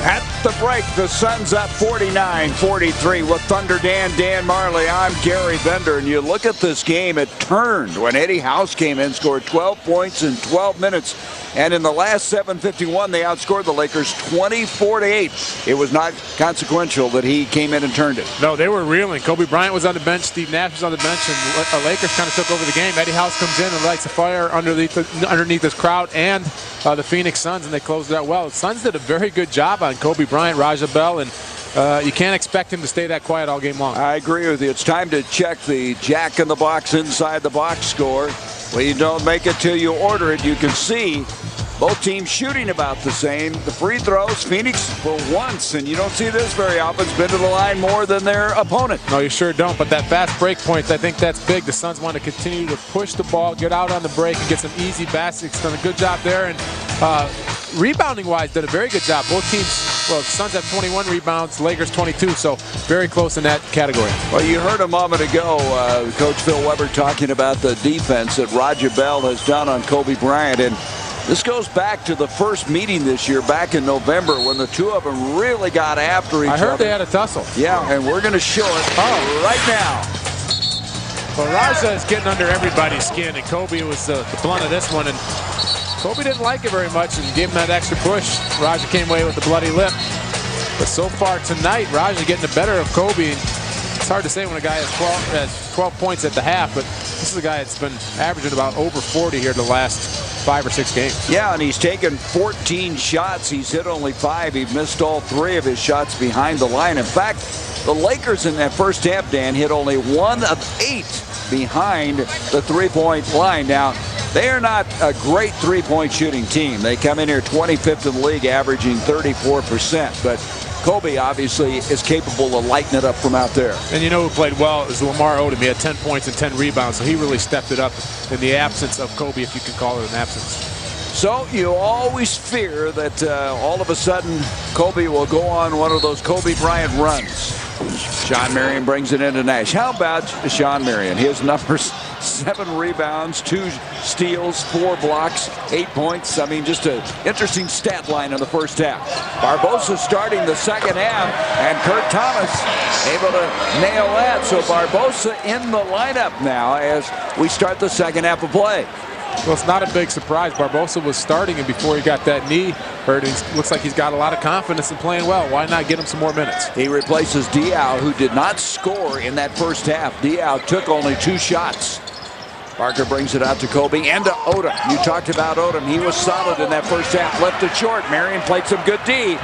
At the break, the Suns up 49-43 with Thunder Dan Marley. I'm Gary Bender, and you look at this game, it turned when Eddie House came in, scored 12 points in 12 minutes, and in the last 7:51, they outscored the Lakers 24-8. It was not consequential that he came in and turned it. No, they were reeling. Kobe Bryant was on the bench, Steve Nash was on the bench, and the Lakers kind of took over the game. Eddie House comes in and lights a fire underneath this crowd and the Phoenix Suns, and they closed it out well. The Suns did a very good job on Kobe Bryant, Raja Bell, and you can't expect him to stay that quiet all game long. I agree with you. It's time to check the Jack in the Box inside the box score. Well, you don't make it till you order it. You can see both teams shooting about the same. The free throws, Phoenix for once, and you don't see this very often, has been to the line more than their opponent. No, you sure don't, but that fast break point, I think that's big. The Suns want to continue to push the ball, get out on the break, and get some easy baskets. Done a good job there, and rebounding-wise, did a very good job. Both teams, well, the Suns have 21 rebounds, Lakers 22, so very close in that category. Well, you heard a moment ago Coach Phil Weber talking about the defense that Raja Bell has done on Kobe Bryant, and this goes back to the first meeting this year back in November when the two of them really got after each other. I heard they had a tussle. Yeah, and we're going to show it right now. Well, Raja is getting under everybody's skin, and Kobe was the blunt of this one, and Kobe didn't like it very much and gave him that extra push. Raja came away with a bloody lip. But so far tonight, Raja getting the better of Kobe. It's hard to say when a guy has 12 points at the half, but this is a guy that's been averaging about over 40 here the last 5 or 6 games. Yeah, and he's taken 14 shots. He's hit only 5. He missed all 3 of his shots behind the line. In fact, the Lakers in that first half, Dan, hit only 1 of 8 behind the three-point line. Now, they are not a great three-point shooting team. They come in here 25th in the league, averaging 34%. But Kobe obviously is capable of lighting it up from out there. And you know who played well is Lamar Odom. He had 10 points and 10 rebounds, so he really stepped it up in the absence of Kobe, if you can call it an absence. So you always fear that all of a sudden Kobe will go on one of those Kobe Bryant runs. Shawn Marion brings it into Nash. How about Shawn Marion? His numbers: 7 rebounds, 2 steals, 4 blocks, 8 points. I mean, just an interesting stat line in the first half. Barbosa starting the second half, and Kurt Thomas able to nail that. So Barbosa in the lineup now as we start the second half of play. Well, it's not a big surprise. Barbosa was starting, and before he got that knee hurt, it looks like he's got a lot of confidence in playing well. Why not get him some more minutes? He replaces Diaw, who did not score in that first half. Diaw took only 2 shots. Parker brings it out to Kobe and to Odom. You talked about Odom. He was solid in that first half. Left it short. Marion played some good D.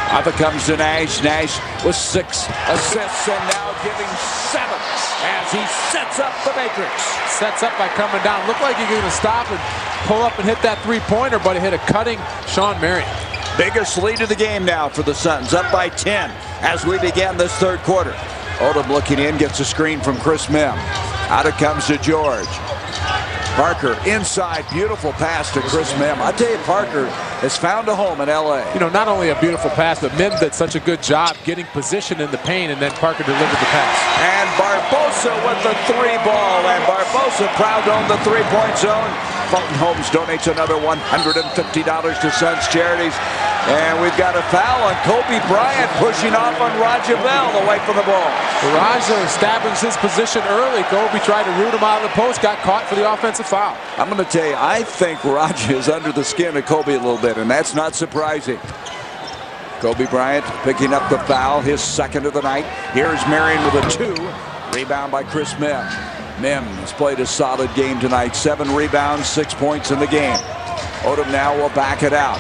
Up it comes to Nash. Nash with 6 assists and now giving 7 as he sets up the matrix. Sets up by coming down. Looked like he's going to stop and pull up and hit that three-pointer, but he hit a cutting Shawn Marion. Biggest lead of the game now for the Suns, up by 10 as we begin this third quarter. Odom looking in, gets a screen from Chris Mihm. Out it comes to George. Parker inside, beautiful pass to Chris Mihm. I tell you, Parker has found a home in L.A. You know, not only a beautiful pass, but Mihm did such a good job getting position in the paint, and then Parker delivered the pass. And Barbosa with the 3 ball, and Barbosa proud to own the 3-point zone. Fulton Homes donates another $150 to Suns Charities. And we've got a foul on Kobe Bryant pushing off on Raja Bell away from the ball. Raja established his position early. Kobe tried to root him out of the post, got caught for the offensive foul. I'm going to tell you, I think Raja is under the skin of Kobe a little bit, and that's not surprising. Kobe Bryant picking up the foul, his second of the night. Here's Marion with a 2. Rebound by Chris Mihm. Mihm has played a solid game tonight. 7 rebounds, 6 points in the game. Odom now will back it out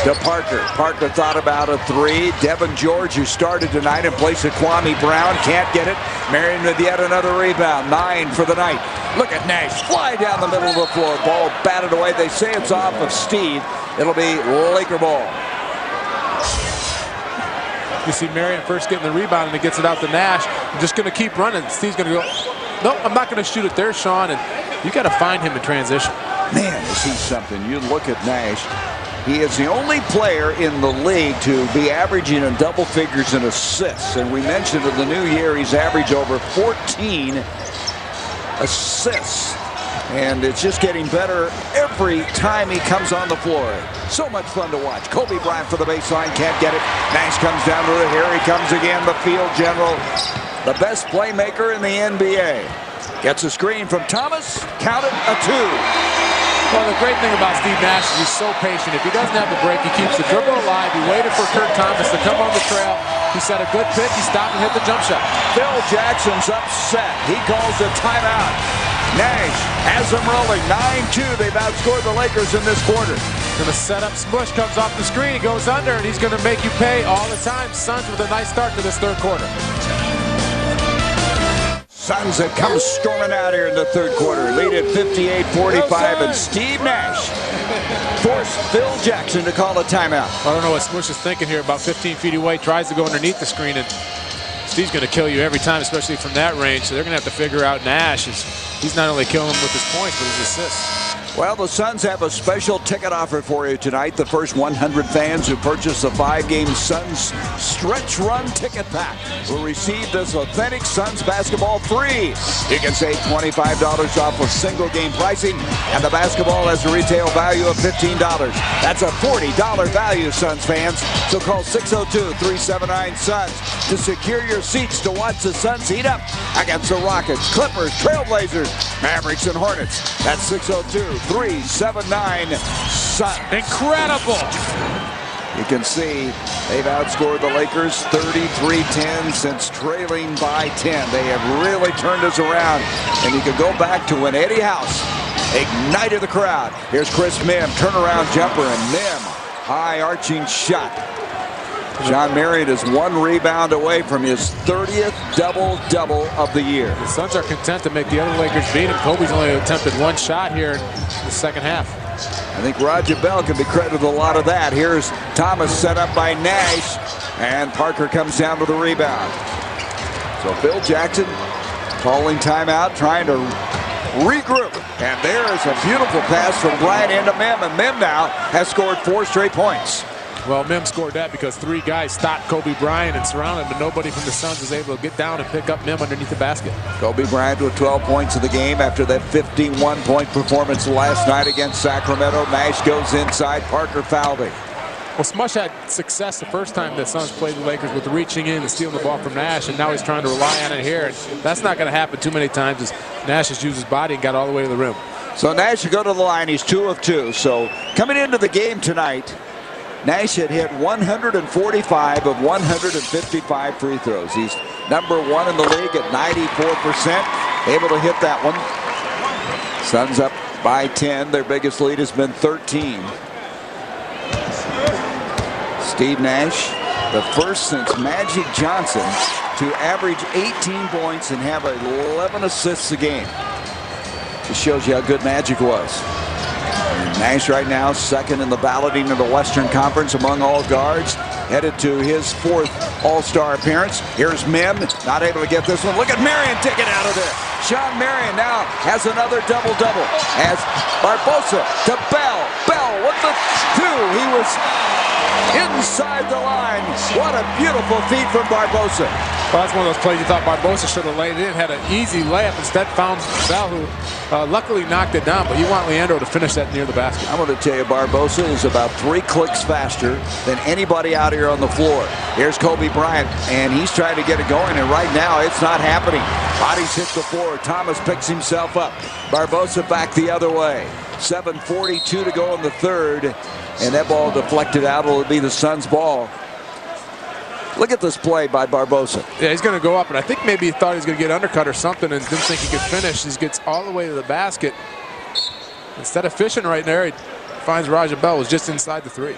to Parker. Parker thought about a 3. Devin George, who started tonight in place of Kwame Brown, can't get it. Marion with yet another rebound. 9 for the night. Look at Nash fly down the middle of the floor. Ball batted away. They say it's off of Steve. It'll be Laker ball. You see Marion first getting the rebound, and he gets it out to Nash. I'm just going to keep running. Steve's going to go, no, I'm not going to shoot it there, Shawn. And you got to find him in transition. Man, is he something. You look at Nash. He is the only player in the league to be averaging in double figures in assists. And we mentioned in the new year he's averaged over 14 assists. And it's just getting better every time he comes on the floor. So much fun to watch. Kobe Bryant for the baseline, can't get it. Nash comes down to it. Here he comes again, the field general. The best playmaker in the NBA. Gets a screen from Thomas. Count it, a 2. Well, the great thing about Steve Nash is he's so patient. If he doesn't have the break, he keeps the dribble alive. He waited for Kurt Thomas to come on the trail. He set a good pick. He stopped and hit the jump shot. Phil Jackson's upset. He calls a timeout. Nash has them rolling 9-2. They've outscored the Lakers in this quarter. Gonna set up Smush, comes off the screen, he goes under, and he's gonna make you pay all the time. Suns with a nice start to this third quarter. Suns have come storming out here in the third quarter. Lead at 58-45, and Steve Nash forced Phil Jackson to call a timeout. I don't know what Smush is thinking here. About 15 feet away, tries to go underneath the screen, and Steve's going to kill you every time, especially from that range. So they're going to have to figure out Nash. He's not only killing him with his points, but his assists. Well, the Suns have a special ticket offer for you tonight. The first 100 fans who purchase the 5-game Suns Stretch Run Ticket Pack will receive this authentic Suns basketball free. You can save $25 off of single-game pricing, and the basketball has a retail value of $15. That's a $40 value, Suns fans. So call 602-379-SUNS to secure your seats to watch the Suns heat up against the Rockets, Clippers, Trailblazers, Mavericks, and Hornets. That's 602-379-SUNS. Incredible! You can see they've outscored the Lakers 33-10 since trailing by 10. They have really turned us around. And you can go back to when Eddie House ignited the crowd. Here's Chris Mihm, turnaround jumper, and Mihm, high arching shot. John Marion is 1 rebound away from his 30th double-double of the year. The Suns are content to make the other Lakers beat him. Kobe's only attempted 1 shot here in the second half. I think Raja Bell can be credited with a lot of that. Here's Thomas set up by Nash, and Parker comes down to the rebound. So Phil Jackson calling timeout, trying to regroup. And there is a beautiful pass from Bryant into Mihm, and Mihm now has scored 4 straight points. Well, Mihm scored that because 3 guys stopped Kobe Bryant and surrounded him, but nobody from the Suns was able to get down and pick up Mihm underneath the basket. Kobe Bryant with 12 points in the game after that 51-point performance last night against Sacramento. Nash goes inside. Parker fouled him. Well, Smush had success the first time the Suns played the Lakers with reaching in and stealing the ball from Nash, and now he's trying to rely on it here. And that's not going to happen too many times as Nash has used his body and got all the way to the rim. So Nash will go to the line. He's 2 of 2. So coming into the game tonight, Nash had hit 145 of 155 free throws. He's number 1 in the league at 94%. Able to hit that one. Suns up by 10. Their biggest lead has been 13. Steve Nash, the first since Magic Johnson to average 18 points and have 11 assists a game. Just shows you how good Magic was. Nash right now second in the balloting of the Western Conference among all guards, headed to his 4th All-Star appearance. Here's Mihm, not able to get this one. Look at Marion taken out of there. Sean Marion now has another double-double as Barbosa to Bell. Bell with the 2. He was inside the line. What a beautiful feat from Barbosa. Well, that's one of those plays you thought Barbosa should have laid it in, had an easy layup, instead found Bell, who luckily knocked it down, but you want Leandro to finish that near the basket. I'm going to tell you, Barbosa is about 3 clicks faster than anybody out here on the floor. Here's Kobe Bryant, and he's trying to get it going, and right now it's not happening. Bodies hit the floor. Thomas picks himself up. Barbosa back the other way. 7:42 to go in the third, and that ball deflected out. It'll be the Suns' ball. Look at this play by Barbosa. Yeah, he's going to go up, and I think maybe he thought he was going to get undercut or something and didn't think he could finish. He gets all the way to the basket. Instead of fishing right there, he finds Raja Bell was just inside the 3.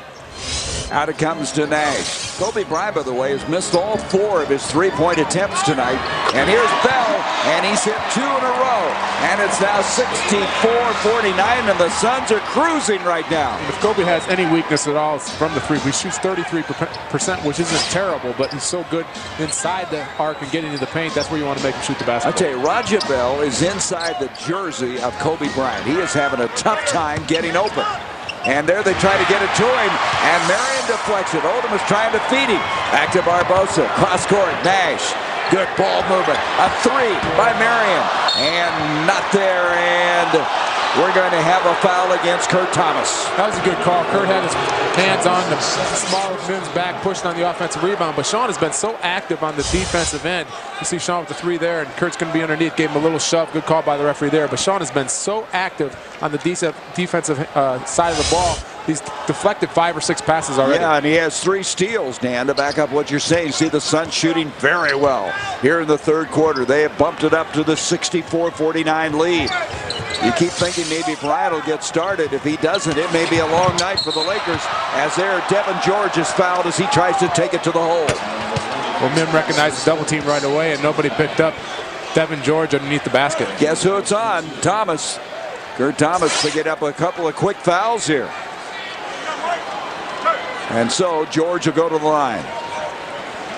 Out it comes to Nash. Kobe Bryant, by the way, has missed all 4 of his 3-point attempts tonight. And here's Bell, and he's hit 2 in a row. And it's now 64-49, and the Suns are cruising right now. If Kobe has any weakness at all, it's from the 3. He shoots 33%, which isn't terrible, but he's so good inside the arc and getting to the paint. That's where you want to make him shoot the basketball. I tell you, Raja Bell is inside the jersey of Kobe Bryant. He is having a tough time getting open. And there they try to get it to him, and Marion deflects it. Oldham is trying to feed him. Back to Barbosa, cross court, Nash Good ball movement. A three by Marion. And not there. And we're going to have a foul against Kurt Thomas. That was a good call. Kurt had his hands on the smaller men's back, pushing on the offensive rebound. But Sean has been so active on the defensive end. You see Sean with the three there, and Kurt's going to be underneath. Gave him a little shove. Good call by the referee there. But Sean has been so active on the defensive side of the ball. He's deflected 5 or 6 passes already. Yeah, and he has 3 steals, Dan, to back up what you're saying. See the Suns shooting very well here in the third quarter. They have bumped it up to the 64-49 lead. You keep thinking maybe Bryant will get started. If he doesn't, it may be a long night for the Lakers, as there Devin George is fouled as he tries to take it to the hole. Well, Mim recognized the double team right away, and nobody picked up Devin George underneath the basket. Guess who it's on? Thomas. Kurt Thomas picking up a couple of quick fouls here. And so George will go to the line.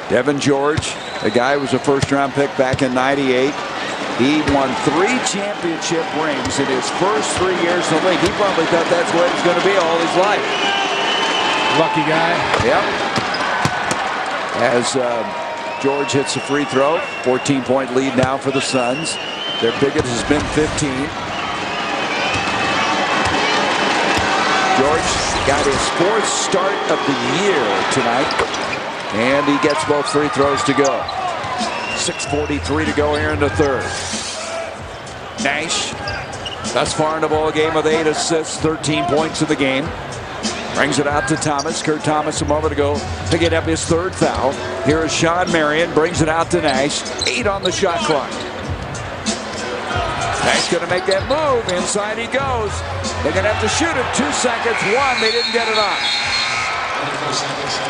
Devin George, a guy who was a first-round pick back in '98. He won 3 championship rings in his first 3 years in the league. He probably thought that's what he was going to be all his life. Lucky guy. Yep. As George hits a free throw, 14-point lead now for the Suns. Their biggest has been 15. George got his 4th start of the year tonight, and he gets both free throws to go. 6:43 to go here in the third. Nash, thus far in the ball game with 8 assists, 13 points in the game. Brings it out to Thomas. Kurt Thomas a moment ago picking up his 3rd foul. Here is Sean Marion, brings it out to Nash. 8 on the shot clock. Nash going to make that move. Inside he goes. They're going to have to shoot it. 2 seconds. 1. They didn't get it on.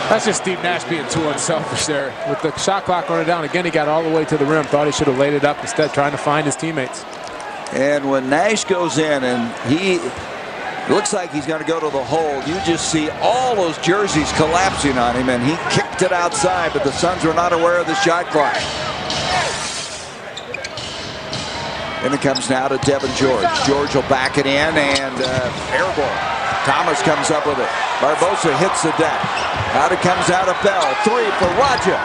That's just Steve Nash being too unselfish there. With the shot clock running down, again, he got all the way to the rim. Thought he should have laid it up instead, trying to find his teammates. And when Nash goes in and he looks like he's going to go to the hole, you just see all those jerseys collapsing on him, and he kicked it outside, but the Suns were not aware of the shot clock. And it comes now to Devin George. George will back it in, and air ball. Thomas comes up with it. Barbosa hits the deck. Out it comes out of Bell. 3 for Raja.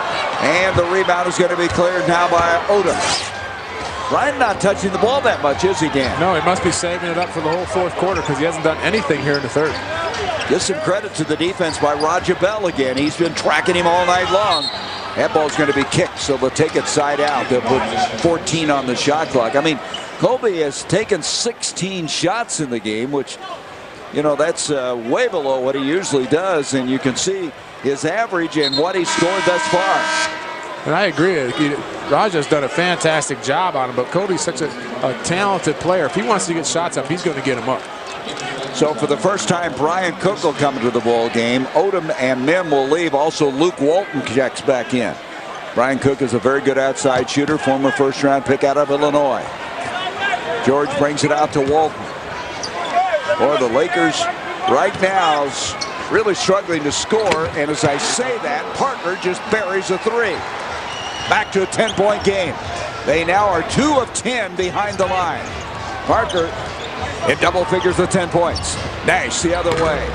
And the rebound is going to be cleared now by Odom. Bryant not touching the ball that much, is he, Dan? No, he must be saving it up for the whole 4th quarter because he hasn't done anything here in the 3rd. Give some credit to the defense by Raja Bell again. He's been tracking him all night long. That ball's going to be kicked, so they'll take it side out. They'll put 14 on the shot clock. I mean, Kobe has taken 16 shots in the game, which, you know, that's way below what he usually does. And you can see his average and what he scored thus far. And I agree. Raja's done a fantastic job on him, but Kobe's such a talented player. If he wants to get shots up, he's going to get them up. So for the first time, Brian Cook will come to the ball game. Odom and Mim will leave. Also, Luke Walton checks back in. Brian Cook is a very good outside shooter, former first-round pick out of Illinois. George brings it out to Walton. Boy, the Lakers right now is really struggling to score. And as I say that, Parker just buries a 3. Back to a 10-point game. They now are 2 of 10 behind the line. Parker in double figures of 10 points. Nash the other way.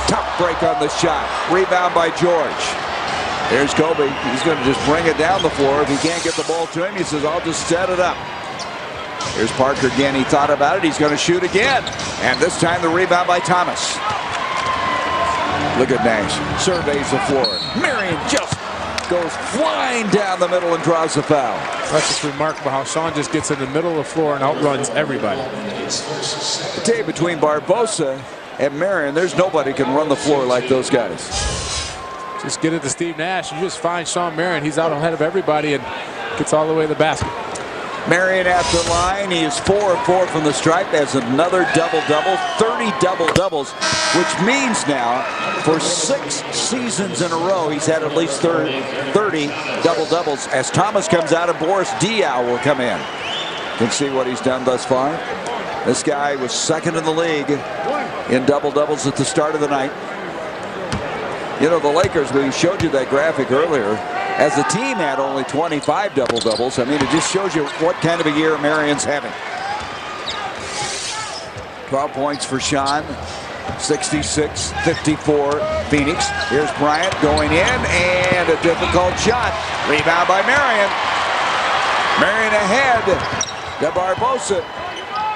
Tough break on the shot. Rebound by George. Here's Kobe. He's going to just bring it down the floor. If he can't get the ball to him, he says, I'll just set it up. Here's Parker again. He thought about it. He's going to shoot again. And this time the rebound by Thomas. Look at Nash. Surveys the floor. Marion just goes flying down the middle and draws the foul. That's just remarkable how Sean just gets in the middle of the floor and outruns everybody. I tell you, between Barbosa and Marion, there's nobody can run the floor like those guys. Just get it to Steve Nash. You just find Sean Marion. He's out ahead of everybody and gets all the way to the basket. Marion at the line. He is 4 of 4 from the stripe. Has another double-double, 30 double-doubles, which means now for 6 seasons in a row he's had at least 30 double-doubles. As Thomas comes out and Boris Diaw will come in. Can see what he's done thus far. This guy was 2nd in the league in double-doubles at the start of the night. You know, the Lakers, we showed you that graphic earlier, as a team had only 25 double-doubles. I mean, it just shows you what kind of a year Marion's having. 12 points for Sean. 66-54 Phoenix. Here's Bryant going in, and a difficult shot. Rebound by Marion. Marion ahead to Barbosa.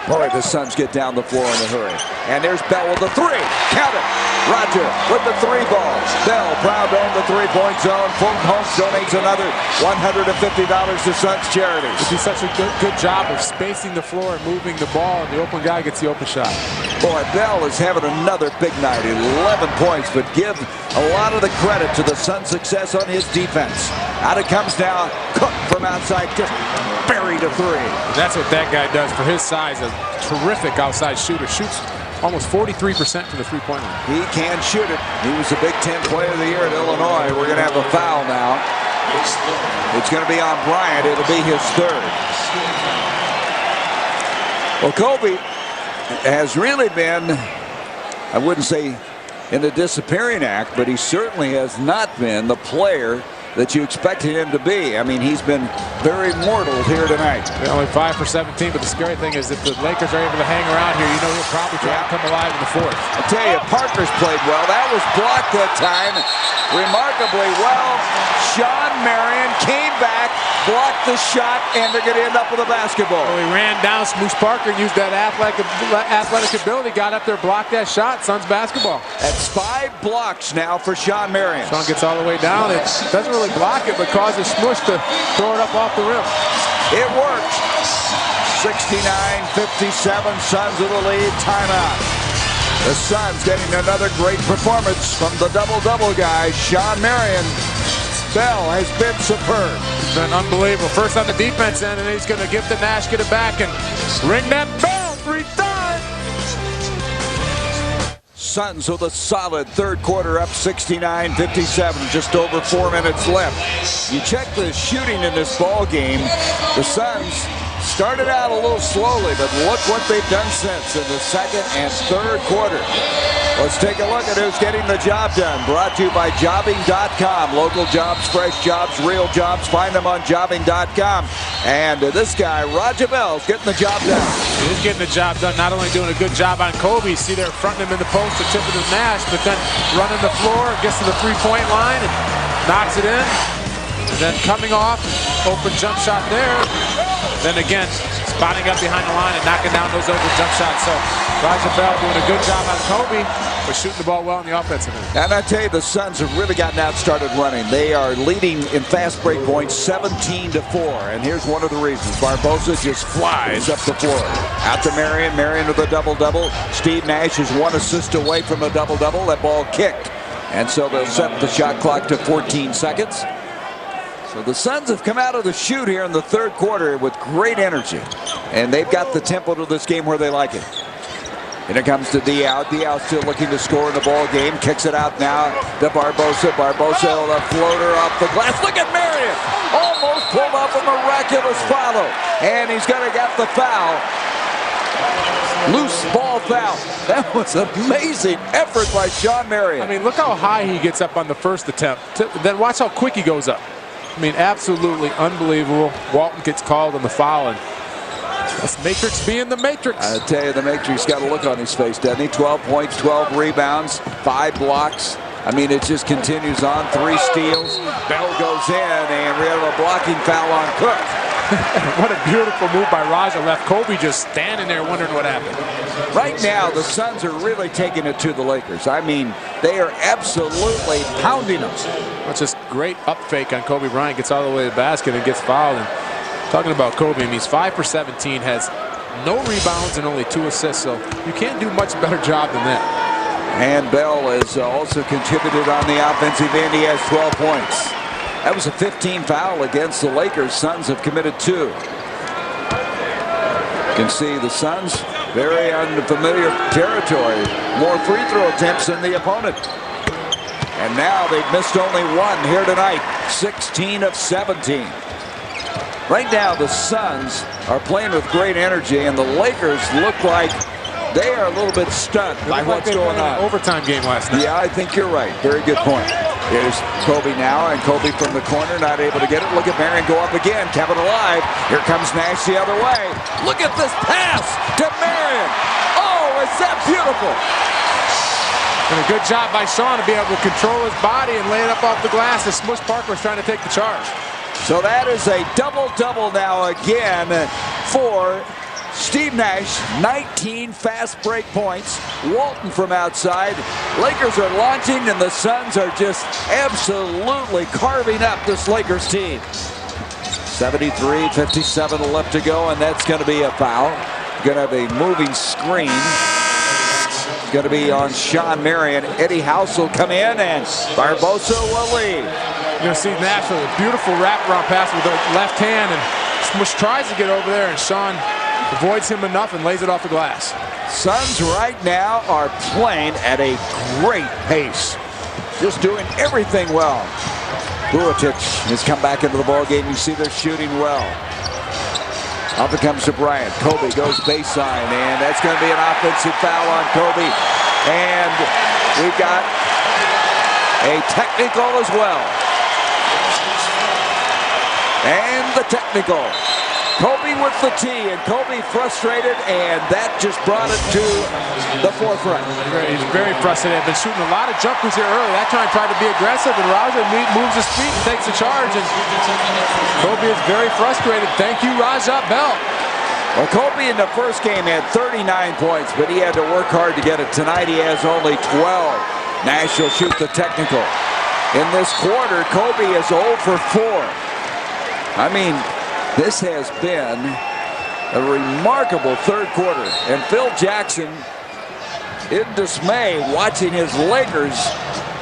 Boy, the Suns get down the floor in a hurry. And there's Bell with the three. Count it. Roger with the three ball. Bell proud to own the three-point zone. Fulton Holmes donates another $150 to Suns charities. They do such a good job of spacing the floor and moving the ball, and the open guy gets the open shot. Boy, Bell is having another big night. 11 points, but give a lot of the credit to the Suns' success on his defense. Out it comes now. Cook from outside, just buried a three. And that's what that guy does for his size. A terrific outside shooter. Shoots almost 43% from the three-point line. He can shoot it. He was the Big Ten Player of the Year at Illinois. We're going to have a foul now. It's going to be on Bryant. It'll be his third. Well, Kobe has really been, I wouldn't say in a disappearing act, but he certainly has not been the player that you expected him to be. I mean, he's been very mortal here tonight. They're only 5 for 17, but the scary thing is if the Lakers are able to hang around here, you know he'll probably try to come alive in the fourth. I tell you, Parker's played well. That was blocked that time remarkably well. Shawn Marion came back, blocked the shot, and they're going to end up with a basketball. Well, he ran down Smoosh Parker and used that athletic ability, got up there, blocked that shot. Suns basketball. That's 5 blocks now for Shawn Marion. Shawn gets all the way down. It doesn't really block it, but causes Smoosh to throw it up off the rim. It worked. 69-57, Suns with the lead. Timeout. The Suns getting another great performance from the double-double guy, Shawn Marion. Bell has been superb. It's been unbelievable. First on the defense end, and he's going to give to Nash, get it back, and ring that bell 3 times. Suns with a solid third quarter, up 69-57, just over 4 minutes left. You check the shooting in this ball game. The Suns started out a little slowly, but look what they've done since in the second and third quarter. Let's take a look at who's getting the job done. Brought to you by Jobbing.com. Local jobs, fresh jobs, real jobs. Find them on Jobbing.com. And this guy, Raja Bell, is getting the job done. He's getting the job done, not only doing a good job on Kobe. See, they're fronting him in the post, the tip of the Nash, but then running the floor, gets to the three-point line, and knocks it in. And then coming off, open jump shot there. Then again, spotting up behind the line and knocking down those open jump shots. So Raja Bell doing a good job on Kobe, but shooting the ball well in the offensive end. And I tell you, the Suns have really gotten out started running. They are leading in fast break points 17-4. And here's one of the reasons. Barbosa just flies up the floor. Out to Marion. Marion with a double-double. Steve Nash is 1 assist away from a double-double. That ball kicked. And so they'll set the shot clock to 14 seconds. So the Suns have come out of the chute here in the third quarter with great energy. And they've got the tempo to this game where they like it. And it comes to Diaw. Diaw still looking to score in the ball game. Kicks it out now to Barbosa. Barbosa on a floater off the glass. Look at Marion. Almost pulled off a miraculous follow. And he's going to get the foul. Loose ball foul. That was an amazing effort by Shawn Marion. I mean, look how high he gets up on the first attempt. Then watch how quick he goes up. I mean, absolutely unbelievable. Walton gets called on the foul, and that's Matrix being the Matrix. I tell you, the Matrix got a look on his face, doesn't he? 12 points, 12 rebounds, 5 blocks. I mean, it just continues on. 3 steals. Bell goes in, and we have a blocking foul on Cook. What a beautiful move by Raja. Left Kobe just standing there wondering what happened. Right now, the Suns are really taking it to the Lakers. I mean, they are absolutely pounding them. That's just great up fake on Kobe Bryant. Gets all the way to the basket and gets fouled. And talking about Kobe, I mean, he's 5 for 17, has no rebounds and only 2 assists. So you can't do much better job than that. And Bell has also contributed on the offensive end. He has 12 points. That was a 15 foul against the Lakers. Suns have committed 2. You can see the Suns very unfamiliar territory. More free throw attempts than the opponent. And now they've missed only 1 here tonight. 16 of 17. Right now the Suns are playing with great energy, and the Lakers look like they are a little bit stunned by what's going on. An overtime game last night. Yeah, I think you're right. Very good point. Here's Kobe now, and Kobe from the corner, not able to get it. Look at Marion go up again, kept it alive. Here comes Nash the other way. Look at this pass to Marion. Oh, is that beautiful? And a good job by Shawn to be able to control his body and lay it up off the glass as Smush Parker was trying to take the charge. So that is a double-double now again for Steve Nash. 19 fast break points. Walton from outside. Lakers are launching, and the Suns are just absolutely carving up this Lakers team. 73-57 left to go, and that's going to be a foul. Going to have a moving screen. It's going to be on Shawn Marion. Eddie House will come in, and Barbosa will leave. You're going to see Nash with a beautiful wraparound pass with the left hand, and Smush tries to get over there, and Shawn avoids him enough and lays it off the glass. Suns right now are playing at a great pace. Just doing everything well. Vucevic has come back into the ball game. You see they're shooting well. Up it comes to Bryant. Kobe goes baseline, and that's going to be an offensive foul on Kobe. And we've got a technical as well. And the technical. Kobe with the tee, and Kobe frustrated, and that just brought it to the forefront. He's very frustrated. Been shooting a lot of jumpers here early. That time tried to be aggressive, and Raja moves his feet and takes the charge, and Kobe is very frustrated. Thank you, Raja Bell. Well, Kobe in the first game had 39 points, but he had to work hard to get it. Tonight he has only 12. Nash will shoot the technical. In this quarter, Kobe is 0 for 4. I mean, this has been a remarkable third quarter. And Phil Jackson, in dismay, watching his Lakers,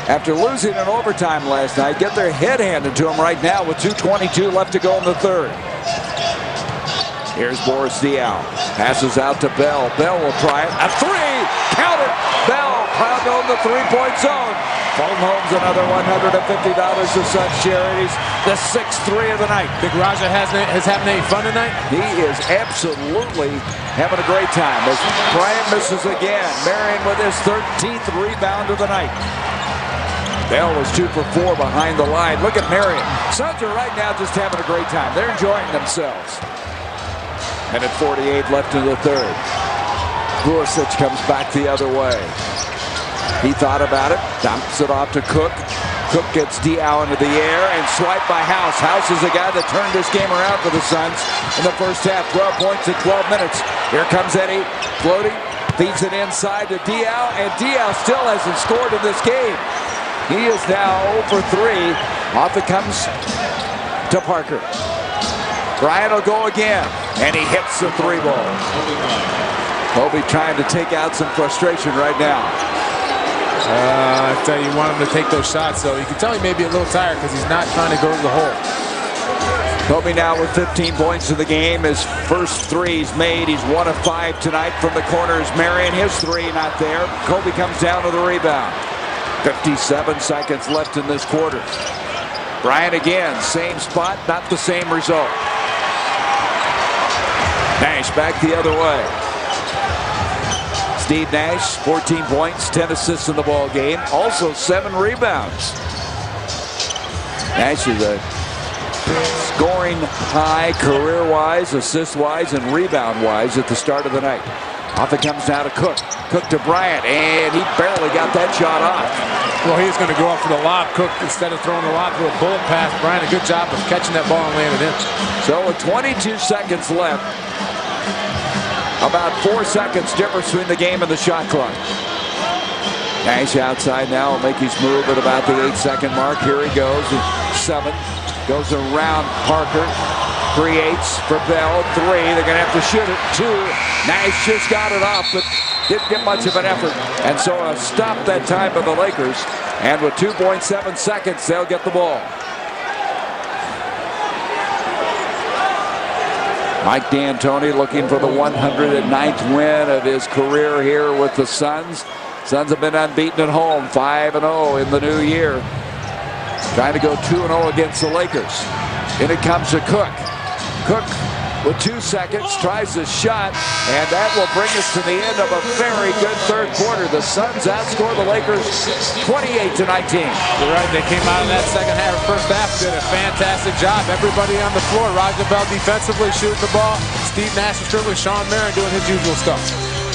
after losing in overtime last night, get their head handed to them right now with 2:22 left to go in the third. Here's Boris Diaw. Passes out to Bell. Bell will try it. A three! Count it! Bell piled on the three-point zone. Phone home's another $150 to Suns Charities. The 6th 3 of the night. Big Raja has having any fun tonight? He is absolutely having a great time as Bryant misses again. Marion with his 13th rebound of the night. Bell was 2 for 4 behind the line. Look at Marion. Suns are right now just having a great time. They're enjoying themselves. Minute 48 left in the third. Vucevic comes back the other way. He thought about it, dumps it off to Cook. Cook gets Diaw into the air and swiped by House. House is the guy that turned this game around for the Suns in the first half. 12 points in 12 minutes. Here comes Eddie, floating, feeds it inside to Diaw, and Diaw still hasn't scored in this game. He is now 0 for 3. Off it comes to Parker. Bryant will go again, and he hits the 3 ball. Kobe trying to take out some frustration right now. I tell you, want him to take those shots, though. You can tell he may be a little tired because he's not trying to go to the hole. Kobe now with 15 points in the game. His first 3's made. He's 1 of 5 tonight from the corners. Marion, his 3 not there. Kobe comes down to the rebound. 57 seconds left in this quarter. Bryant again, same spot, not the same result. Nash back the other way. Steve Nash, 14 points, 10 assists in the ball game. Also 7 rebounds. Nash is a scoring high career-wise, assist-wise, and rebound-wise at the start of the night. Off it comes now to Cook. Cook to Bryant, and he barely got that shot off. Well, he's going to go up for the lob. Cook, instead of throwing the lob, threw a bullet pass. Bryant, a good job of catching that ball and laying it in. So with 22 seconds left, about 4 seconds difference between the game and the shot clock. Nash outside now will make his move at about the 8-second mark. Here he goes. 7. Goes around Parker. Creates for Bell. 3. They're going to have to shoot it. 2. Nash just got it off, but didn't get much of an effort. And so a stop that time for the Lakers. And with 2.7 seconds, they'll get the ball. Mike D'Antoni looking for the 109th win of his career here with the Suns. Suns have been unbeaten at home, 5-0 in the new year. Trying to go 2-0 against the Lakers. In it comes to Cook. Cook with 2 seconds tries the shot, and that will bring us to the end of a very good third quarter. The Suns outscore the Lakers 28-19. You're right. They came out in that second half, first half, did a fantastic job. Everybody on the floor. Raja Bell defensively shooting the ball. Steve Nash is dribbling. Shawn Marion doing his usual stuff.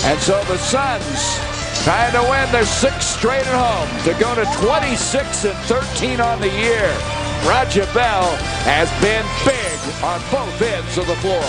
And so the Suns trying to win their 6th straight at home to go to 26-13 on the year. Raja Bell has been big on both ends of the floor.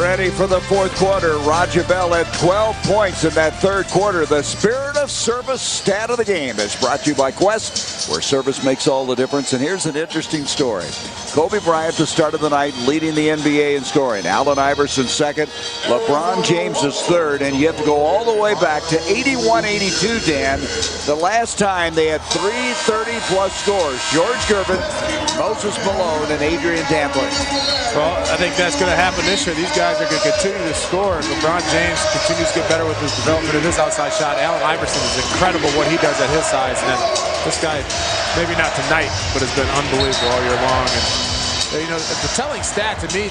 Ready for the fourth quarter. Raja Bell had 12 points in that third quarter. The Spirit of Service stat of the game is brought to you by Quest, where service makes all the difference. And here's an interesting story. Kobe Bryant, the start of the night, leading the NBA in scoring. Allen Iverson second. LeBron James is third. And you have to go all the way back to 81-82, Dan. The last time they had 3 30-plus scores. George Gervin, Moses Malone, and Adrian Dantley. Well, I think that's going to happen this year. These guys are going to continue to score. LeBron James continues to get better with his development of his outside shot. Allen Iverson is incredible what he does at his size. And then this guy, maybe not tonight, but has been unbelievable all year long. And you know, the telling stat to me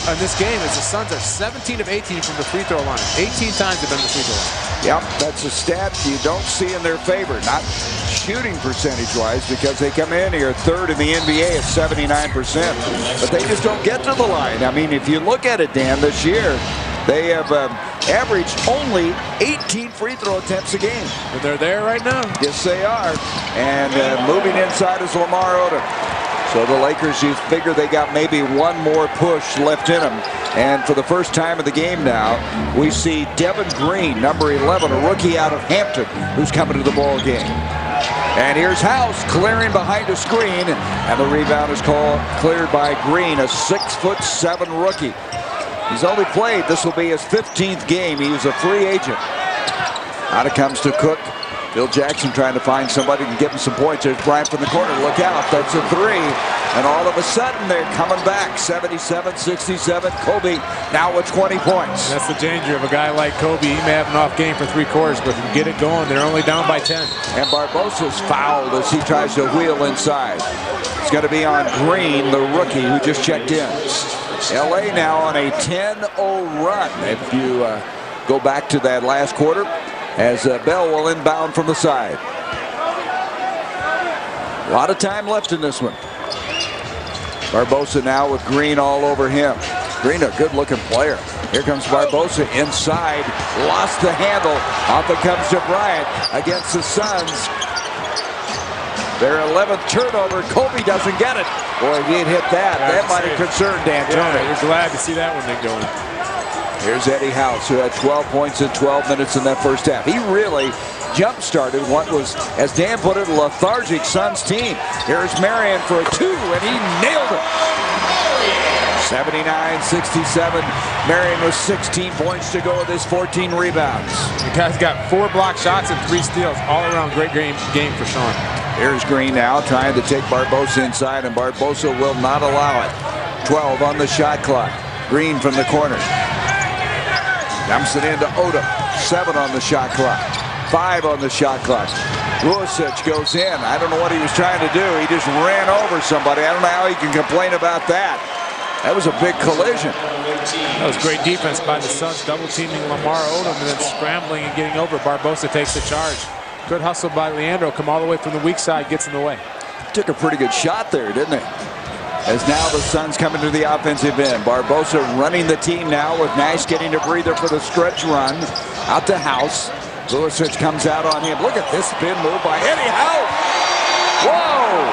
on this game is the Suns are 17 of 18 from the free throw line. 18 times they've been in the free throw line. Yep, that's a stat you don't see in their favor. Not shooting percentage-wise, because they come in here third in the NBA at 79%. But they just don't get to the line. I mean, if you look at it, Dan, this year, they have averaged only 18 free throw attempts a game. But they're there right now. Yes, they are. And moving inside is Lamar Odom. So the Lakers, you figure they got maybe one more push left in them. And for the first time of the game now, we see Devin Green, number 11, a rookie out of Hampton, who's coming to the ball game. And here's House clearing behind a screen, and the rebound is cleared by Green, a 6'7" rookie. He's only played, this will be his 15th game. He was a free agent. Out it comes to Cook. Phil Jackson trying to find somebody and give him some points. There's Bryant from the corner. Look out. That's a three. And all of a sudden, they're coming back. 77-67. Kobe now with 20 points. That's the danger of a guy like Kobe. He may have an off game for 3 quarters, but if you get it going, they're only down by 10. And Barbosa's fouled as he tries to wheel inside. It's going to be on Green, the rookie who just checked in. LA now on a 10-0 run. If you go back to that last quarter, as Bell will inbound from the side. A lot of time left in this one. Barbosa now with Green all over him. Green, a good-looking player. Here comes Barbosa inside. Lost the handle. Off it comes to Bryant against the Suns. Their 11th turnover. Kobe doesn't get it. Boy, if he had hit that, that might have concerned D'Antoni. Yeah, you're glad to see that one thing going. Here's Eddie House, who had 12 points in 12 minutes in that first half. He really jump-started what was, as Dan put it, a lethargic Suns team. Here's Marion for a 2, and he nailed it. 79-67. Marion with 16 points to go with his 14 rebounds. The guy's got 4 block shots and 3 steals. All around great game for Sean. Here's Green now trying to take Barbosa inside, and Barbosa will not allow it. 12 on the shot clock. Green from the corner. Dumps it into Odom. 7 on the shot clock. 5 on the shot clock. Vucevic goes in. I don't know what he was trying to do. He just ran over somebody. I don't know how he can complain about that. That was a big collision. That was great defense by the Suns, double teaming Lamar Odom and then scrambling and getting over. Barbosa takes the charge. Good hustle by Leandro. Come all the way from the weak side, gets in the way. Took a pretty good shot there, didn't he? As now the Suns coming to the offensive end. Barbosa running the team now with Nash getting a breather for the stretch run. Out to House. Vucevic comes out on him. Look at this spin move by Eddie House. Whoa!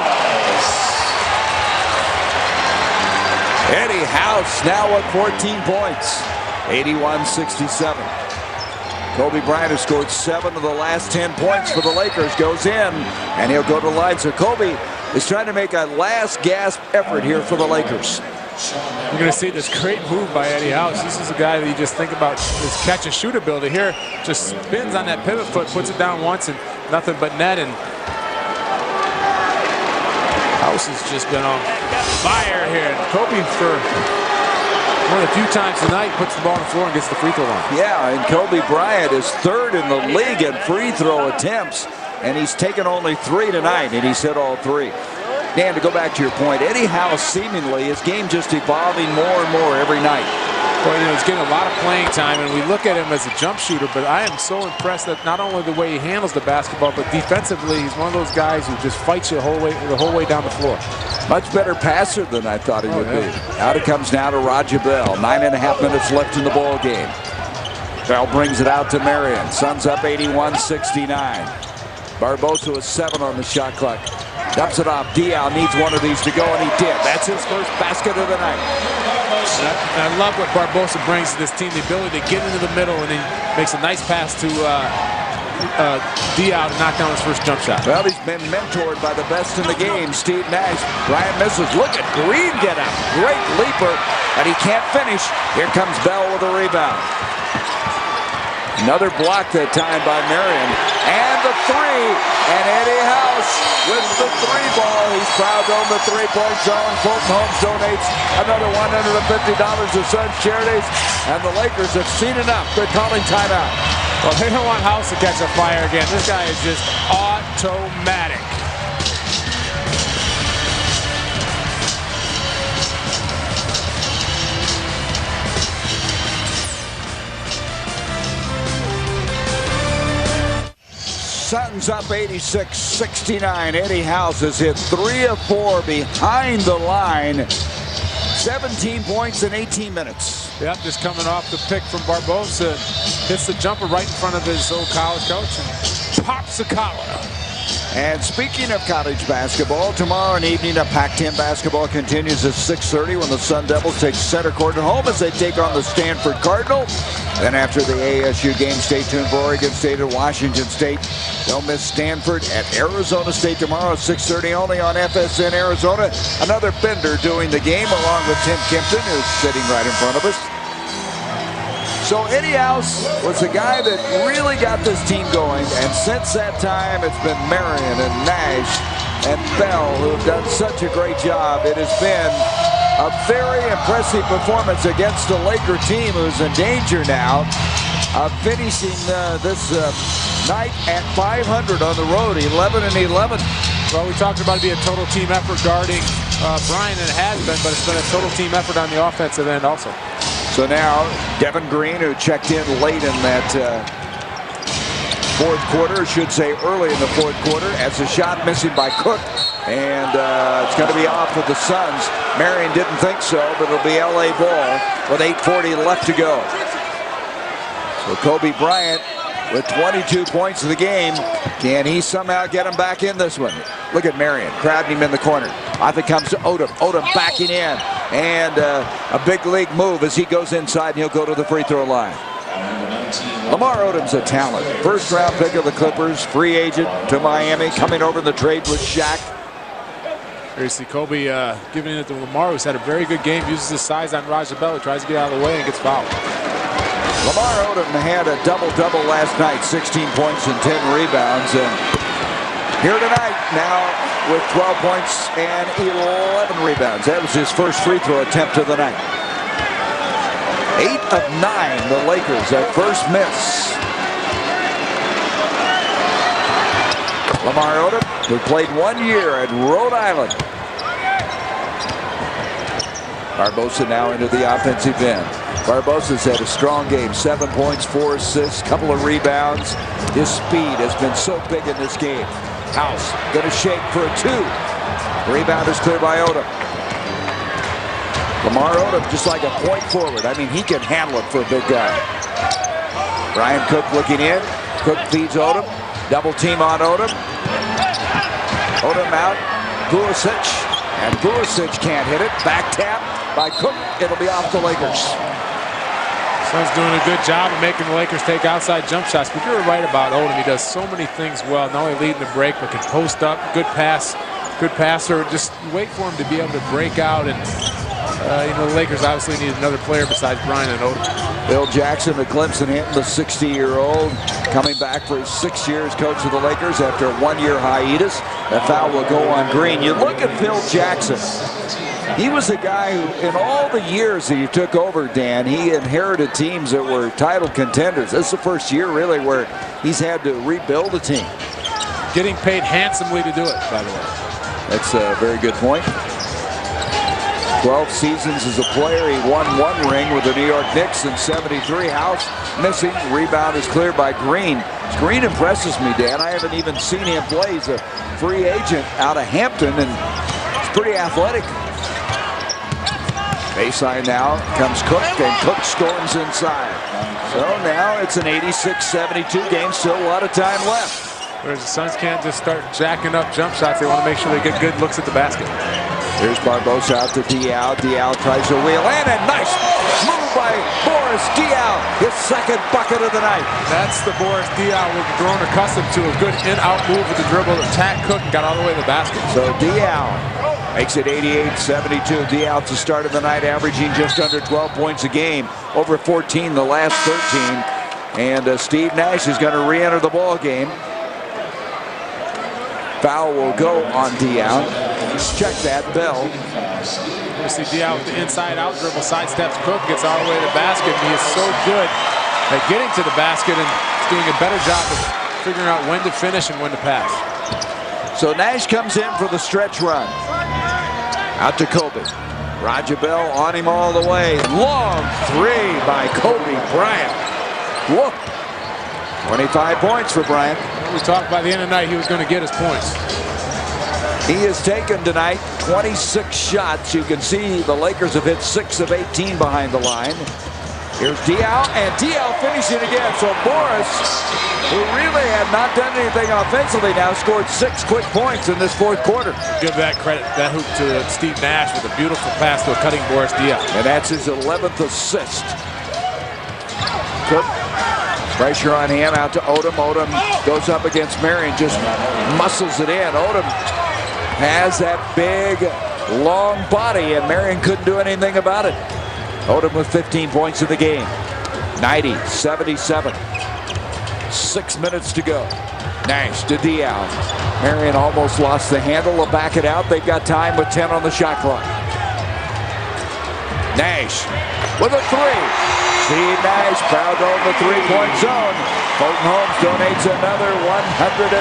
Eddie House now with 14 points. 81-67. Kobe Bryant has scored 7 of the last 10 points for the Lakers. Goes in, and he'll go to the line. So Kobe is trying to make a last gasp effort here for the Lakers. You're going to see this great move by Eddie House. This is a guy that you just think about his catch-and-shoot ability here. Just spins on that pivot foot, puts it down once, and nothing but net. And House has just been on fire here. And Kobe, for one of the few times tonight, puts the ball on the floor and gets the free throw line. Yeah, and Kobe Bryant is 3rd in the league in free throw attempts, and he's taken only 3 tonight, and he's hit all 3. Dan, to go back to your point, Eddie House seemingly, his game just evolving more and more every night. Well, you know, he's getting a lot of playing time, and we look at him as a jump shooter, but I am so impressed that not only the way he handles the basketball, but defensively, he's one of those guys who just fights you the whole way down the floor. Much better passer than I thought he would be. Out it comes now to Raja Bell. 9.5 minutes left in the ball game. Bell brings it out to Marion. Suns up 81-69. Barbosa with 7 on the shot clock. Dumps it off. Diaw needs one of these to go, and he did. That's his first basket of the night. I love what Barbosa brings to this team, the ability to get into the middle, and he makes a nice pass to Diaw to knock down his first jump shot. Well, he's been mentored by the best in the game, Steve Nash. Bryant misses. Look at Green get up. Great leaper, and he can't finish. Here comes Bell with a rebound. Another block that time by Marion. And the three. And Eddie House with the 3-ball. He's proud to own the 3-point zone. Fulton Homes donates another $150 to Suns Charities. And the Lakers have seen enough. They're calling timeout. Well, they don't want House to catch a fire again. This guy is just automatic. Suns up 86-69. Eddie House has hit 3 of 4 behind the line. 17 points in 18 minutes. Yep, just coming off the pick from Barbosa. Hits the jumper right in front of his old college coach and pops the collar. And speaking of college basketball, tomorrow evening a Pac-10 basketball continues at 6:30 when the Sun Devils take center court at home as they take on the Stanford Cardinal. Then after the ASU game, stay tuned for Oregon State and Washington State. Don't miss Stanford at Arizona State tomorrow at 6:30 only on FSN Arizona. Another Bender doing the game along with Tim Kempton, who's sitting right in front of us. So Eddie House was the guy that really got this team going, and since that time it's been Marion and Nash and Bell who have done such a great job. It has been a very impressive performance against a Laker team who's in danger now of finishing this night at 500 on the road, 11-11. Well, we talked about it being a total team effort guarding Bryant, and it has been, but it's been a total team effort on the offensive end also. So now, Devin Green, who checked in late in that fourth quarter, should say early in the fourth quarter, as a shot missing by Cook. And it's going to be off with the Suns. Marion didn't think so, but it'll be LA ball with 8:40 left to go. So Kobe Bryant with 22 points in the game. Can he somehow get him back in this one? Look at Marion crowding him in the corner. Off it comes to Odom. Odom backing in. And a big league move as he goes inside, and he'll go to the free throw line. Lamar Odom's a talent. First round pick of the Clippers, free agent to Miami, coming over in the trade with Shaq. Here you see Kobe giving it to Lamar, who's had a very good game, uses his size on Raja Bell, tries to get out of the way and gets fouled. Lamar Odom had a double-double last night, 16 points and 10 rebounds. And here tonight now with 12 points and 11 rebounds. That was his first free throw attempt of the night. 8 of 9, the Lakers, their first miss. Lamar Odom, who played 1 year at Rhode Island. Barbosa now into the offensive end. Barbosa's had a strong game, 7 points, 4 assists, couple of rebounds. His speed has been so big in this game. House going to shake for a 2. Rebound is cleared by Odom. Lamar Odom just like a point forward. I mean, he can handle it for a big guy. Brian Cook looking in. Cook feeds Odom. Double team on Odom. Odom out. Pulisic. And Pulisic can't hit it. Back tap by Cook. It'll be off the Lakers. Suns doing a good job of making the Lakers take outside jump shots. But you're right about Odom. He does so many things well. Not only leading the break, but can post up. Good pass. Good passer. Just wait for him to be able to break out. And you know, the Lakers obviously need another player besides Bryant and Odom. Phil Jackson, the Clemson-Hinton, the 60-year-old, coming back for his 6 years coach of the Lakers after a 1-year hiatus. That foul will go on Green. You look at Phil Jackson. He was the guy who, in all the years that he took over, Dan, he inherited teams that were title contenders. This is the first year, really, where he's had to rebuild a team. Getting paid handsomely to do it, by the way. That's a very good point. 12 seasons as a player. He won 1 ring with the New York Knicks in '73. House missing. Rebound is cleared by Green. Green impresses me, Dan. I haven't even seen him play. He's a free agent out of Hampton, and he's pretty athletic. Baseline now comes Cook, and Cook storms inside. So now it's an 86-72 game. Still a lot of time left. Whereas the Suns can't just start jacking up jump shots. They want to make sure they get good looks at the basket. Here's Barbosa out to Diaw. Diaw tries to wheel in, and nice move by Boris Diaw. His second bucket of the night. That's the Boris Diaw we've grown accustomed to. A good in-out move with the dribble. Attack Cook and got all the way to the basket. So Diaw makes it 88-72. Diaw at the start of the night averaging just under 12 points a game. Over 14 the last 13. And Steve Nash is going to re-enter the ball game. Foul will go on Diaw. Check that, Bell. You see Diaw with the inside-out dribble, sidesteps Cook, gets all the way to the basket. And he is so good at getting to the basket and doing a better job of figuring out when to finish and when to pass. So Nash comes in for the stretch run. Out to Kobe. Raja Bell on him all the way. Long three by Kobe Bryant. Whoop. 25 points for Bryant. We talked by the end of the night he was going to get his points. He has taken tonight 26 shots. You can see the Lakers have hit 6 of 18 behind the line. Here's Diaw, and Diaw finishing again. So Boris, who really had not done anything offensively, now scored 6 quick points in this fourth quarter. Give that credit, that hoop to Steve Nash with a beautiful pass to a cutting Boris Diaw. And that's his 11th assist. Cook. Pressure on him, out to Odom. Odom goes up against Marion, just muscles it in. Odom has that big, long body, and Marion couldn't do anything about it. Odom with 15 points in the game. 90-77. 6 minutes to go. Nash to Diaw. Marion almost lost the handle. Will back it out. They've got time with 10 on the shot clock. Nash with a three. Steve Nash proud to own the three-point zone. Fulton Holmes donates another $150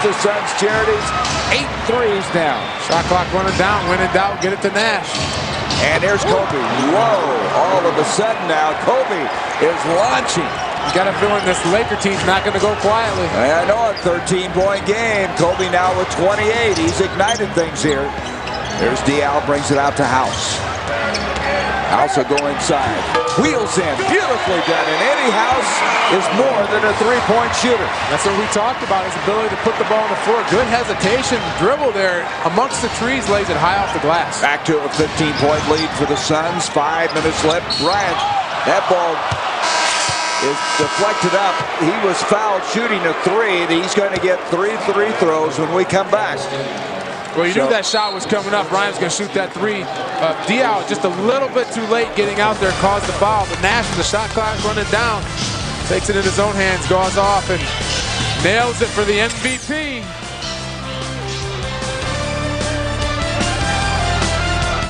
to Suns Charities. 8 threes now. Shot clock running down. When in doubt, get it to Nash. And there's Kobe. Whoa. All of a sudden now, Kobe is launching. You got a feeling this Laker team's not going to go quietly. I know, a 13-point game. Kobe now with 28. He's ignited things here. There's Diaw, brings it out to House. House will go inside. Wheels in. Beautifully done. And Eddie House is more than a three-point shooter. That's what we talked about, his ability to put the ball on the floor. Good hesitation. Dribble there amongst the trees, lays it high off the glass. Back to a 15-point lead for the Suns. 5 minutes left. Bryant, that ball is deflected up. He was fouled shooting a three. He's going to get 3 free throws when we come back. Well, you knew that shot was coming up. Bryant's going to shoot that three. Diaw just a little bit too late getting out there, caused the foul. But Nash, with the shot clock running down, takes it in his own hands, goes off, and nails it for the MVP.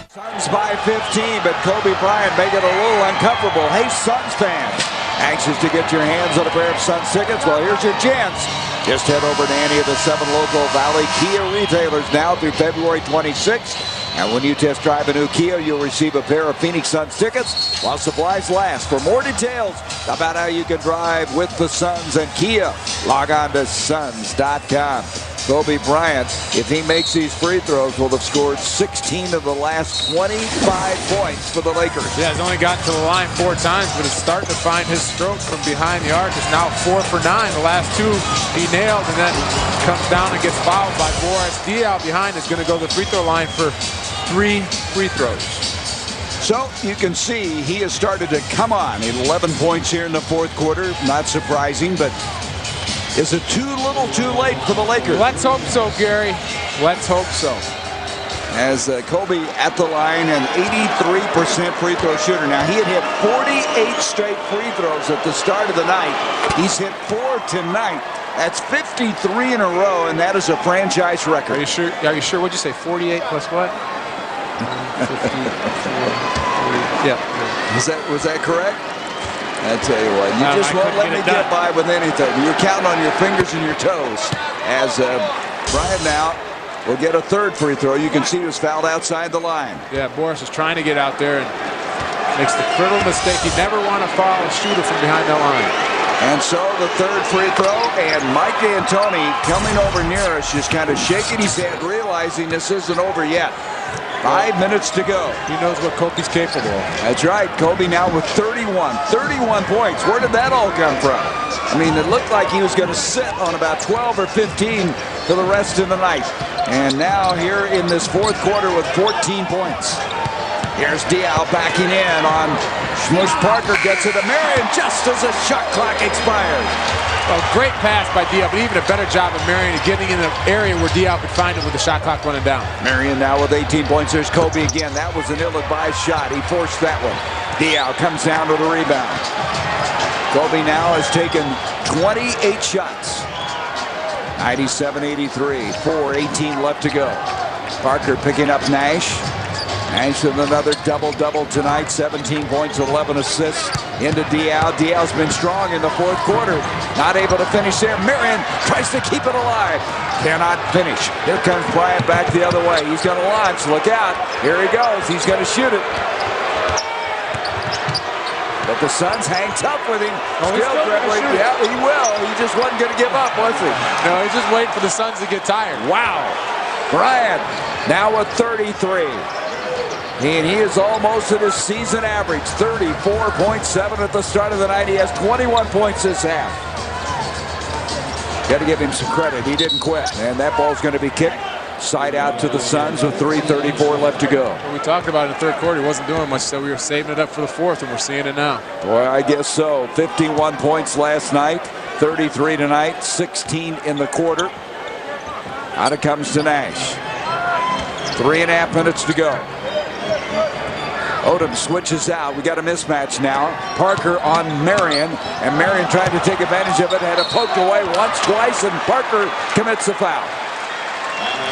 Suns by 15, but Kobe Bryant make it a little uncomfortable. Hey, Suns fans, anxious to get your hands on a pair of Suns tickets? Well, here's your chance. Just head over to any of the 7 local Valley Kia retailers now through February 26th. And when you test drive a new Kia, you'll receive a pair of Phoenix Suns tickets while supplies last. For more details about how you can drive with the Suns and Kia, log on to suns.com. Kobe Bryant, if he makes these free throws, will have scored 16 of the last 25 points for the Lakers. Yeah, he's only gotten to the line 4 times, but he's starting to find his stroke from behind the arc. It's now 4 for 9. The last 2 he nailed, and then comes down and gets fouled by Boris Diaw. Behind is going to go to the free throw line for 3 free throws. So you can see he has started to come on. 11 points here in the fourth quarter. Not surprising, but is it too little too late for the Lakers? Let's hope so, Gary. Let's hope so. As Kobe at the line, an 83% free throw shooter. Now, he had hit 48 straight free throws at the start of the night. He's hit 4 tonight. That's 53 in a row, and that is a franchise record. Are you sure? Are you sure? What'd you say? 48 plus what? 54, 40, yeah. Was that correct? I tell you what, you just won't let me get by with anything. You're counting on your fingers and your toes. As Bryant now will get a 3rd free throw. You can see he was fouled outside the line. Yeah, Boris is trying to get out there and makes the critical mistake. You never want to foul a shooter from behind that line. And so the 3rd free throw, and Mike D'Antoni coming over near us, just kind of shaking his head, realizing this isn't over yet. 5 minutes to go. He knows what Kobe's capable of. That's right. Kobe now with 31 points. Where did that all come from? I mean, it looked like he was going to sit on about 12 or 15 for the rest of the night. And now here in this fourth quarter with 14 points. Here's Diaw backing in on Smush. Parker gets it to Marion just as the shot clock expires. A great pass by Diaw, but even a better job of Marion getting in an area where Diaw could find him with the shot clock running down. Marion now with 18 points. There's Kobe again. That was an ill-advised shot. He forced that one. Diaw comes down to the rebound. Kobe now has taken 28 shots. 97-83. 4:18 left to go. Parker picking up Nash. Nash with another double-double tonight. 17 points, 11 assists into Diaw. Diaw's been strong in the fourth quarter. Not able to finish there. Marion tries to keep it alive. Cannot finish. Here comes Bryant back the other way. He's going to launch. Look out. Here he goes. He's going to shoot it. But the Suns hang tough with him. Still dribbling. Yeah, he will. He just wasn't going to give up, was he? No, he's just waiting for the Suns to get tired. Wow. Bryant now with 33. And he is almost at his season average. 34.7 at the start of the night. He has 21 points this half. Got to give him some credit. He didn't quit. And that ball's going to be kicked side out to the Suns with 3:34 left to go. When we talked about it in the third quarter, he wasn't doing much, so we were saving it up for the fourth, and we're seeing it now. Boy, I guess so. 51 points last night, 33 tonight, 16 in the quarter. Out it comes to Nash. 3.5 minutes to go. Odom switches out. We got a mismatch now. Parker on Marion, and Marion tried to take advantage of it. Had it poked away once, twice, and Parker commits the foul.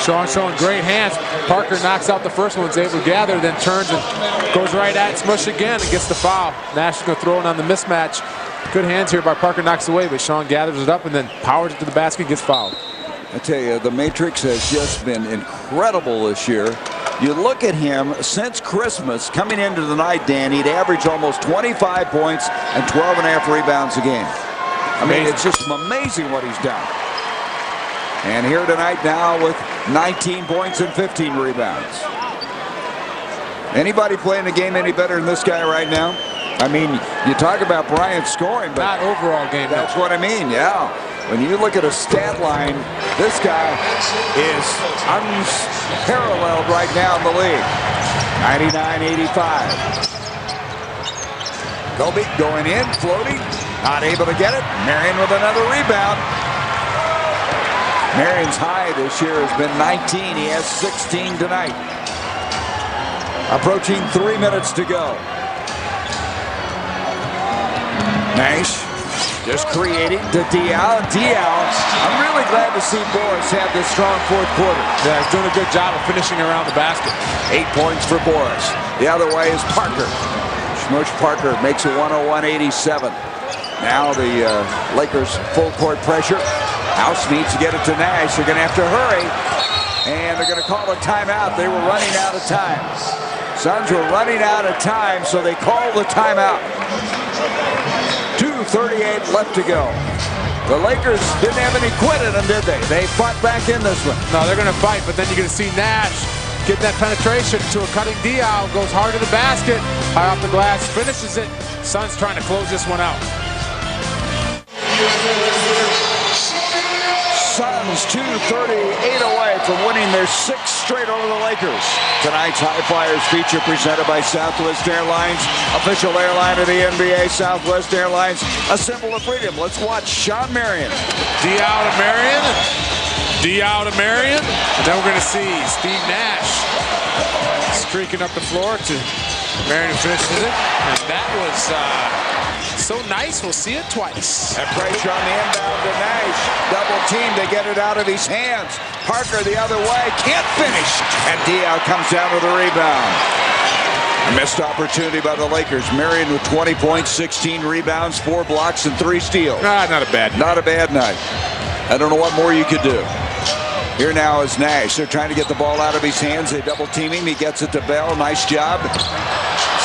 Sean showing great hands. Parker knocks out the first one, is able to gather, then turns and goes right at Smush again and gets the foul. Nash is going to throw it on the mismatch. Good hands here by Parker, knocks away, but Sean gathers it up and then powers it to the basket, gets fouled. I tell you, the Matrix has just been incredible this year. You look at him since Christmas, coming into the night, Dan, he'd average almost 25 points and 12.5 rebounds a game. I mean, it's just amazing what he's done. And here tonight now with 19 points and 15 rebounds. Anybody playing the game any better than this guy right now? I mean, you talk about Bryant scoring, but not overall game. That's what I mean, yeah. When you look at a stat line, this guy is unparalleled right now in the league. 99-85. Kobe going in, floating, not able to get it. Marion with another rebound. Marion's high this year has been 19. He has 16 tonight. Approaching 3 minutes to go. Nash just creating to Diaw. I'm really glad to see Boris have this strong fourth quarter. Yeah, he's doing a good job of finishing around the basket. 8 points for Boris. The other way is Parker. Smush Parker makes it 101-87. Now the Lakers full court pressure. House needs to get it to Nash. They're going to have to hurry. And they're going to call a timeout. They were running out of time. Suns were running out of time, so they called the timeout. 2:38 left to go. The Lakers didn't have any quit in them, did they? They fought back in this one. No, they're going to fight, but then you're going to see Nash get that penetration to a cutting Diaw. Goes hard to the basket. High off the glass. Finishes it. Suns trying to close this one out. Suns 2:38 away from winning their 6th straight over the Lakers. Tonight's High Flyers feature presented by Southwest Airlines, official airline of the NBA. Southwest Airlines, a symbol of freedom. Let's watch Shawn Marion. Diaw to Marion. Diaw to Marion. And then we're going to see Steve Nash streaking up the floor to Marion, who finishes it. And that was so nice. We'll see it twice. That pressure on the inbound to Nash. Double team to get it out of his hands. Parker the other way. Can't finish. And Diaw comes down with the rebound. A missed opportunity by the Lakers. Marion with 20 points, 16 rebounds, 4 blocks, and 3 steals. Not a bad night. Not a bad night. I don't know what more you could do. Here now is Nash. They're trying to get the ball out of his hands. They double team him. He gets it to Bell. Nice job.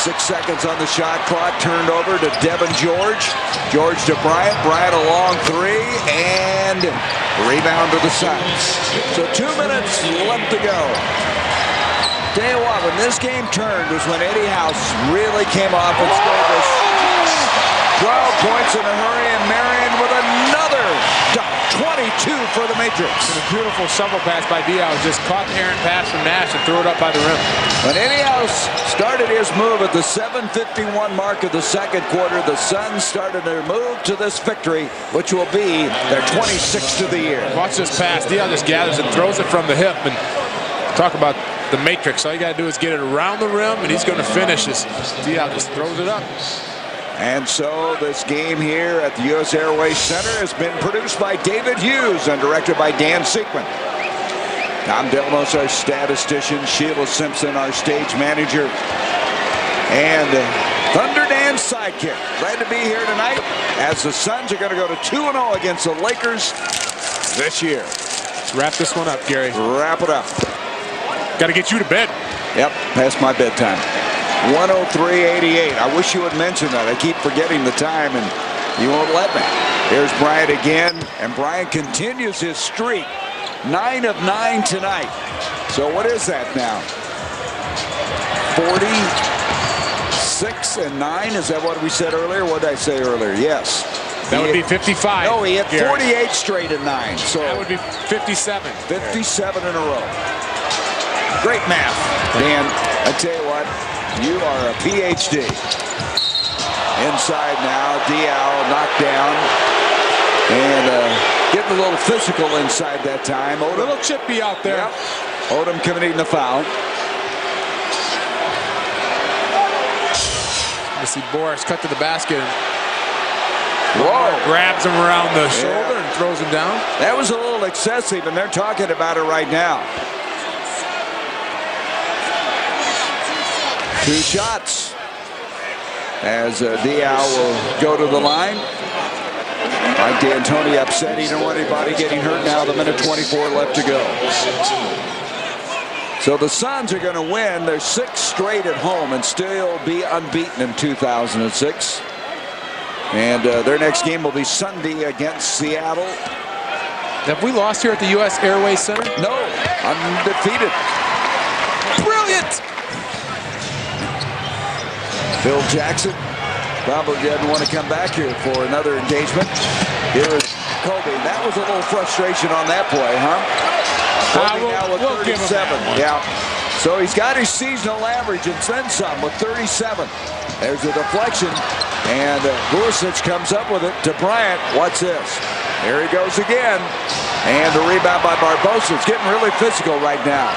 6 seconds on the shot clock. Turned over to Devin George. George to Bryant. Bryant a long 3. And rebound to the Suns. So 2 minutes left to go. Tell you what, when this game turned was when Eddie House really came off and scored this 12 points in a hurry, and Marion with another dunk. 22 for the Matrix. And a beautiful shovel pass by Diaw. Just caught the errant pass from Nash and threw it up by the rim. When Ineos started his move at the 7:51 mark of the second quarter, the Suns started their move to this victory, which will be their 26th of the year. Watch this pass. Diaw just gathers and throws it from the hip. And talk about the Matrix. All you got to do is get it around the rim, and he's going to finish this. Diaw just throws it up. And so this game here at the U.S. Airways Center has been produced by David Hughes and directed by Dan Sequin. Tom Delmos, our statistician, Sheila Simpson, our stage manager, and Thunder Dan's sidekick. Glad to be here tonight as the Suns are going to go to 2-0 against the Lakers this year. Let's wrap this one up, Gary. Wrap it up. Got to get you to bed. Yep, past my bedtime. 103.88. I wish you would mention that. I keep forgetting the time, and you won't let me. Here's Bryant again, and Bryant continues his streak. 9 of 9 tonight. So what is that now? 46 and 9? Is that what we said earlier? What did I say earlier? Yes. That would be 55. No, he hit Gary. 48 straight at 9. So that would be 57. 57 in a row. Great math, Dan. I tell you what, you are a PhD. Inside now, Diaw knocked down. And getting a little physical inside that time. A little chippy out there. Yep. Odom committing the foul. You see Boris cut to the basket. Whoa. Grabs him around the shoulder and throws him down. That was a little excessive, and they're talking about it right now. 2 shots as Diaw will go to the line. Mike D'Antoni upset. He don't want anybody getting hurt now. The minute 24 left to go. So the Suns are going to win their 6th straight at home and still be unbeaten in 2006. And their next game will be Sunday against Seattle. Have we lost here at the U.S. Airways Center? No, undefeated. Brilliant! Phil Jackson probably doesn't want to come back here for another engagement. Here is Kobe. That was a little frustration on that play, huh? Kobe now with 37. Yeah. So he's got his seasonal average and then some with 37. There's a deflection, and Vucevic comes up with it to Bryant. Watch this. Here he goes again. And the rebound by Barbosa. It's getting really physical right now.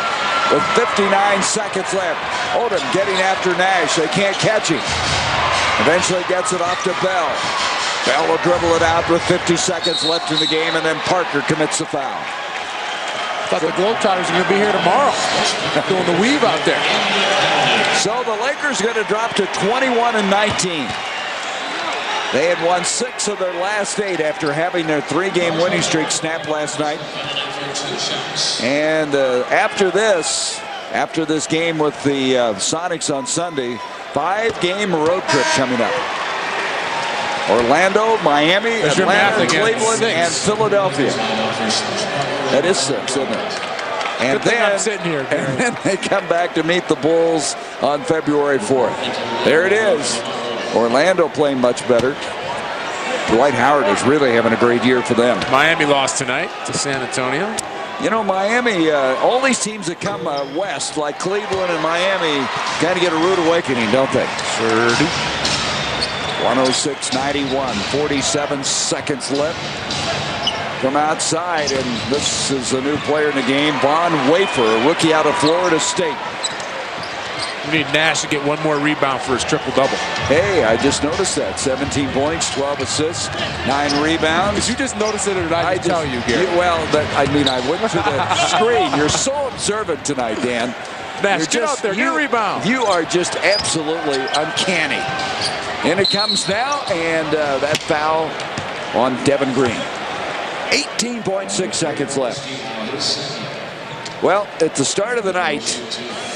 With 59 seconds left. Odom getting after Nash. They can't catch him. Eventually gets it off to Bell. Bell will dribble it out with 50 seconds left in the game, and then Parker commits the foul. Thought the Globetrotters are going to be here tomorrow. Doing the weave out there. So the Lakers are going to drop to 21 and 19. They had won 6 of their last 8 after having their 3-game winning streak snapped last night. And after this game with the Sonics on Sunday, 5-game road trip coming up. Orlando, Miami, Atlanta, Cleveland, and Philadelphia. That is 6, isn't it? And I'm sitting here, and then they come back to meet the Bulls on February 4th. There it is. Orlando playing much better. Dwight Howard is really having a great year for them. Miami lost tonight to San Antonio. You know, Miami, all these teams that come west, like Cleveland and Miami, kind of get a rude awakening, don't they? Sure do. 106-91, 47 seconds left. From outside, and this is a new player in the game, Von Wafer, a rookie out of Florida State. We need Nash to get one more rebound for his triple-double. Hey, I just noticed that. 17 points, 12 assists, 9 rebounds. Did you just notice it, or did I just tell you, Gary? Well, I went to the screen. You're so observant tonight, Dan. Nash, get out there, get a rebound. You are just absolutely uncanny. And it comes now, and that foul on Devin Green. 18.6 seconds left. Well, at the start of the night,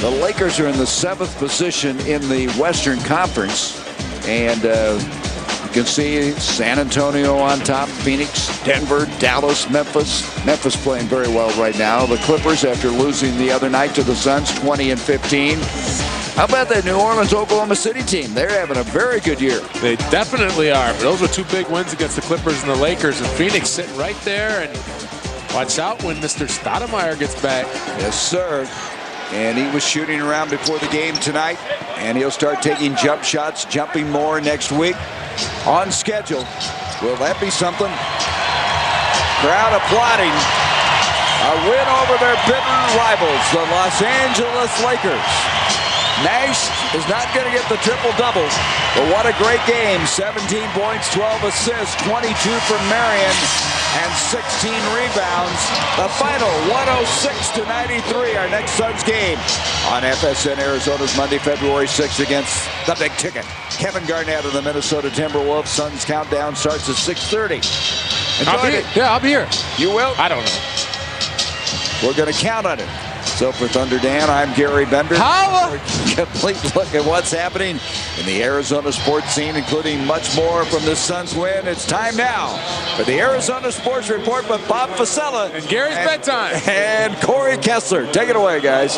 the Lakers are in the 7th position in the Western Conference. And you can see San Antonio on top, Phoenix, Denver, Dallas, Memphis. Memphis playing very well right now. The Clippers, after losing the other night to the Suns, 20 and 15. How about that New Orleans Oklahoma City team? They're having a very good year. They definitely are. But those were two big wins against the Clippers and the Lakers. And Phoenix sitting right there. And watch out when Mr. Stoudemire gets back. Yes, sir. And he was shooting around before the game tonight. And he'll start taking jump shots, jumping more next week. On schedule. Will that be something? Crowd applauding. A win over their bitter rivals, the Los Angeles Lakers. Nash is not going to get the triple-double, but what a great game. 17 points, 12 assists, 22 from Marion, and 16 rebounds. The final, 106-93, our next Suns game on FSN Arizona's Monday, February 6th against the Big Ticket. Kevin Garnett of the Minnesota Timberwolves. Suns countdown starts at 6:30. I'll be here. You will? I don't know. We're going to count on it. So for Thunder Dan, I'm Gary Bender. Complete look at what's happening in the Arizona sports scene, including much more from this Suns win. It's time now for the Arizona Sports Report with Bob Fasella and Gary's bedtime and Corey Kessler. Take it away, guys.